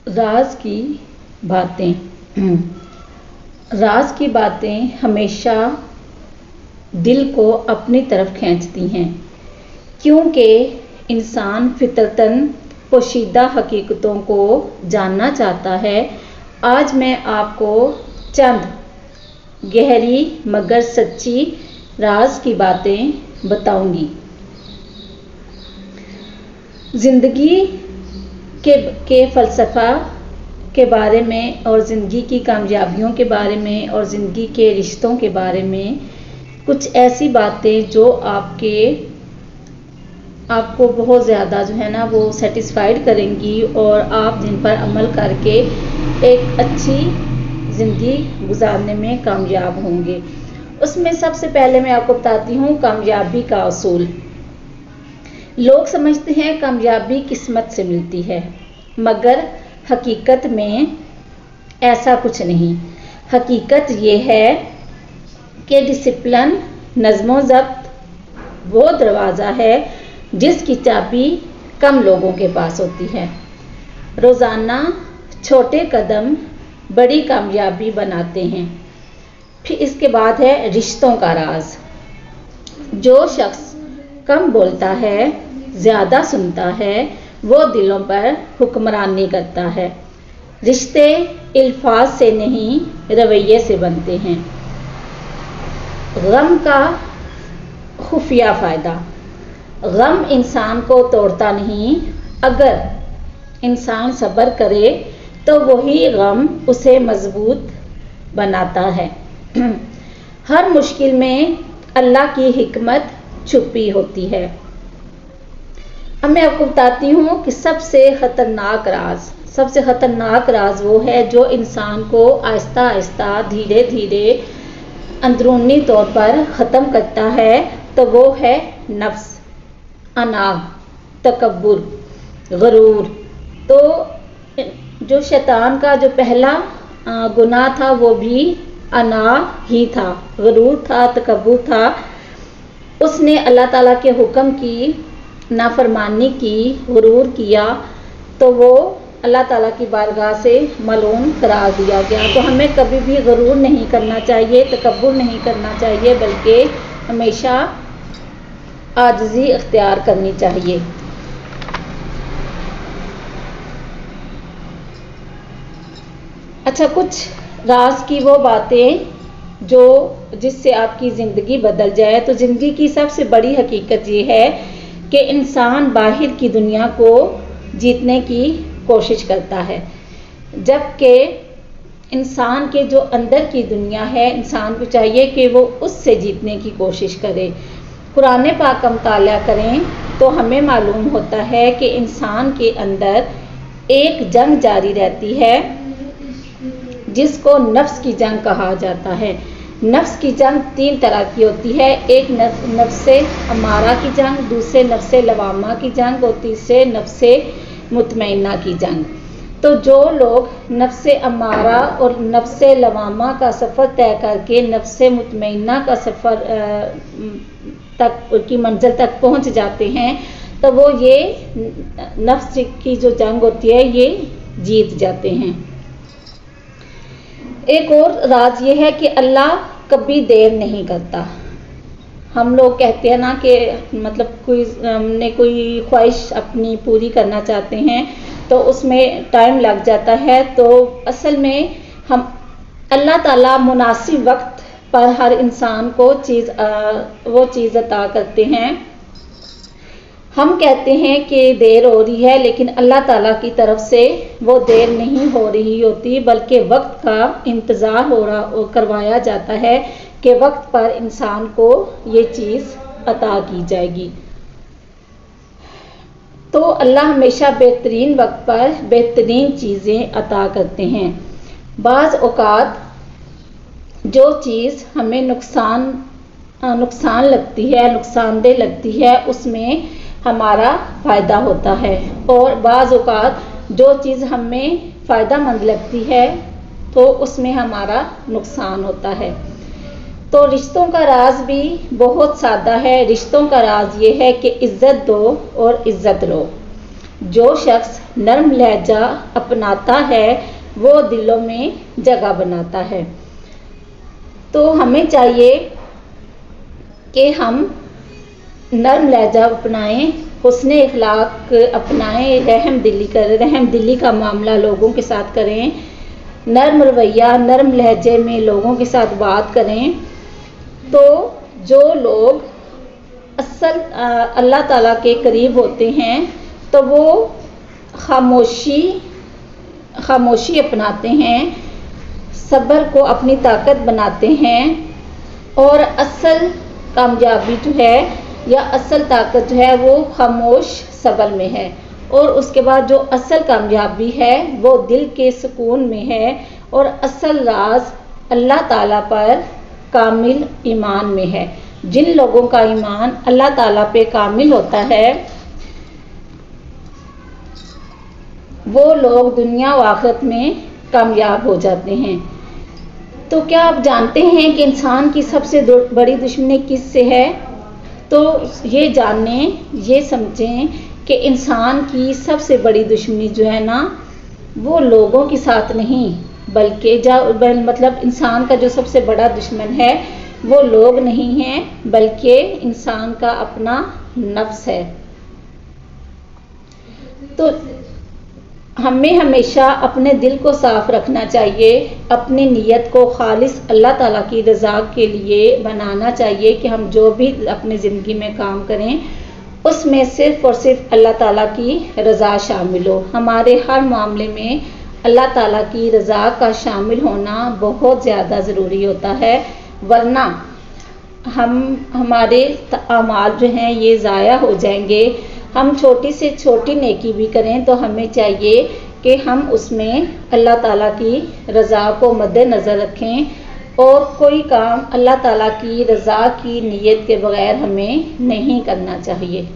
राज की बातें। राज की बातें हमेशा दिल को अपनी तरफ खींचती हैं, क्योंकि इंसान फितरतन पोशीदा हकीकतों को जानना चाहता है। आज मैं आपको चंद गहरी मगर सच्ची राज की बातें बताऊंगी। ज़िंदगी के फ़लसफ़ा के बारे में और ज़िंदगी की कामयाबियों के बारे में और ज़िंदगी के रिश्तों के बारे में कुछ ऐसी बातें जो आपको बहुत ज़्यादा जो है ना वो सेटिस्फाइड करेंगी और आप जिन पर अमल करके एक अच्छी ज़िंदगी गुजारने में कामयाब होंगे। उसमें सबसे पहले मैं आपको बताती हूँ कामयाबी का असूल। लोग समझते हैं कामयाबी किस्मत से मिलती है, मगर हकीकत में ऐसा कुछ नहीं। हकीकत ये है कि डिसिप्लिन, नज़्मो ज़ब्त वो दरवाज़ा है जिसकी चाबी कम लोगों के पास होती है। रोज़ाना छोटे कदम बड़ी कामयाबी बनाते हैं। फिर इसके बाद है रिश्तों का राज। जो शख्स कम बोलता है, ज़्यादा सुनता है, वो दिलों पर हुक्मरानी करता है। रिश्ते अल्फाज से नहीं रवैये से बनते हैं। गम का खुफिया फ़ायदा। गम इंसान को तोड़ता नहीं, अगर इंसान सब्र करे तो वही गम उसे मजबूत बनाता है। हर मुश्किल में अल्लाह की हिकमत छुपी होती है। अब मैं आपको बताती हूँ कि सबसे ख़तरनाक राज वो है जो इंसान को आहिस्ता आहिस्ता धीरे धीरे अंदरूनी तौर पर ख़त्म करता है। तो वो है नफ्स, अना, तकब्बुर, गरूर। तो जो शैतान का जो पहला गुनाह था वो भी अना ही था, गरूर था, तकब्बुर था। उसने अल्लाह ताला के हुक्म की नाफरमानी की, गुरूर किया, तो वो अल्लाह ताला की बारगाह से मलून करार दिया गया। तो हमें कभी भी गुरूर नहीं करना चाहिए, तकब्बुर नहीं करना चाहिए, बल्कि हमेशा आजिज़ी इख्तियार करनी चाहिए। अच्छा, कुछ राज की वो बातें जो जिससे आपकी ज़िंदगी बदल जाए। तो ज़िंदगी की सबसे बड़ी हकीकत ये है कि इंसान बाहर की दुनिया को जीतने की कोशिश करता है, जबकि इंसान के जो अंदर की दुनिया है, इंसान को चाहिए कि वो उससे जीतने की कोशिश करे। कुरान पाक का मुताला करें तो हमें मालूम होता है कि इंसान के अंदर एक जंग जारी रहती है जिसको नफ्स की जंग कहा जाता है। नफ्स की जंग 3 तरह की होती है। एक नफ्से अमारा की जंग, दूसरे नफ्से लवामा की जंग और तीसरे नफ्से मुतमइन्ना की जंग। तो जो लोग नफ्से अमारा और नफ्से लवामा का सफ़र तय करके नफ्से मुतमइन्ना का सफ़र तक की मंजिल तक पहुंच जाते हैं, तो वो ये नफ्स की जो जंग होती है ये जीत जाते हैं। एक और राज ये है कि अल्लाह कभी देर नहीं करता। हम लोग कहते हैं ना कि मतलब हमने कोई ख्वाहिश अपनी पूरी करना चाहते हैं तो उसमें टाइम लग जाता है। तो असल में हम अल्लाह ताला मुनासिब वक्त पर हर इंसान को वो चीज़ अता करते हैं। हम कहते हैं कि देर हो रही है, लेकिन अल्लाह ताला की तरफ से वो देर नहीं हो रही होती, बल्कि वक्त का इंतज़ार करवाया जाता है कि वक्त पर इंसान को ये चीज़ अता की जाएगी। तो अल्लाह हमेशा बेहतरीन वक्त पर बेहतरीन चीज़ें अता करते हैं। बाज़ औक़ात जो चीज़ हमें नुकसान लगती है, नुकसानदेह लगती है, उसमें हमारा फ़ायदा होता है, और बाज़ औक़ात जो चीज़ हमें फ़ायदेमंद लगती है तो उसमें हमारा नुकसान होता है। तो रिश्तों का राज भी बहुत सादा है। रिश्तों का राज ये है कि इज़्ज़त दो और इज़्ज़त लो। जो शख्स नरम लहजा अपनाता है वो दिलों में जगह बनाता है। तो हमें चाहिए कि हम नरम लहजा अपनाएं, हुस्न इखलाक अपनाएं, रहम दिली का मामला लोगों के साथ करें, नरम रवैया नरम लहजे में लोगों के साथ बात करें। तो जो लोग असल अल्लाह ताला के करीब होते हैं तो वो खामोशी अपनाते हैं, सब्र को अपनी ताकत बनाते हैं, और असल कामयाबी जो है या असल ताकत जो है वो खामोश सब्र में है। और उसके बाद जो असल कामयाबी है वो दिल के सुकून में है, और असल राज अल्लाह ताला पर कामिल ईमान में है। जिन लोगों का ईमान अल्लाह ताला पे कामिल होता है वो लोग दुनिया व आखिरत में कामयाब हो जाते हैं। तो क्या आप जानते हैं कि इंसान की सबसे बड़ी दुश्मनी किससे है? तो ये जानें, ये समझें कि इंसान की सबसे बड़ी दुश्मनी जो है ना वो लोगों के साथ नहीं, बल्कि मतलब इंसान का जो सबसे बड़ा दुश्मन है वो लोग नहीं हैं, बल्कि इंसान का अपना नफ्स है। तो हमें हमेशा अपने दिल को साफ रखना चाहिए, अपनी नीयत को खालिस अल्लाह ताला की रज़ा के लिए बनाना चाहिए कि हम जो भी अपनी ज़िंदगी में काम करें उसमें सिर्फ़ और सिर्फ अल्लाह ताला की रज़ा शामिल हो। हमारे हर मामले में अल्लाह ताला की रज़ा का शामिल होना बहुत ज़्यादा ज़रूरी होता है, वरना हमारे अमाल जो हैं ये ज़ाया हो जाएंगे। हम छोटी से छोटी नेकी भी करें तो हमें चाहिए कि हम उसमें अल्लाह ताला की रज़ा को मद्देनज़र रखें, और कोई काम अल्लाह ताला की रज़ा की नीयत के बगैर हमें नहीं करना चाहिए।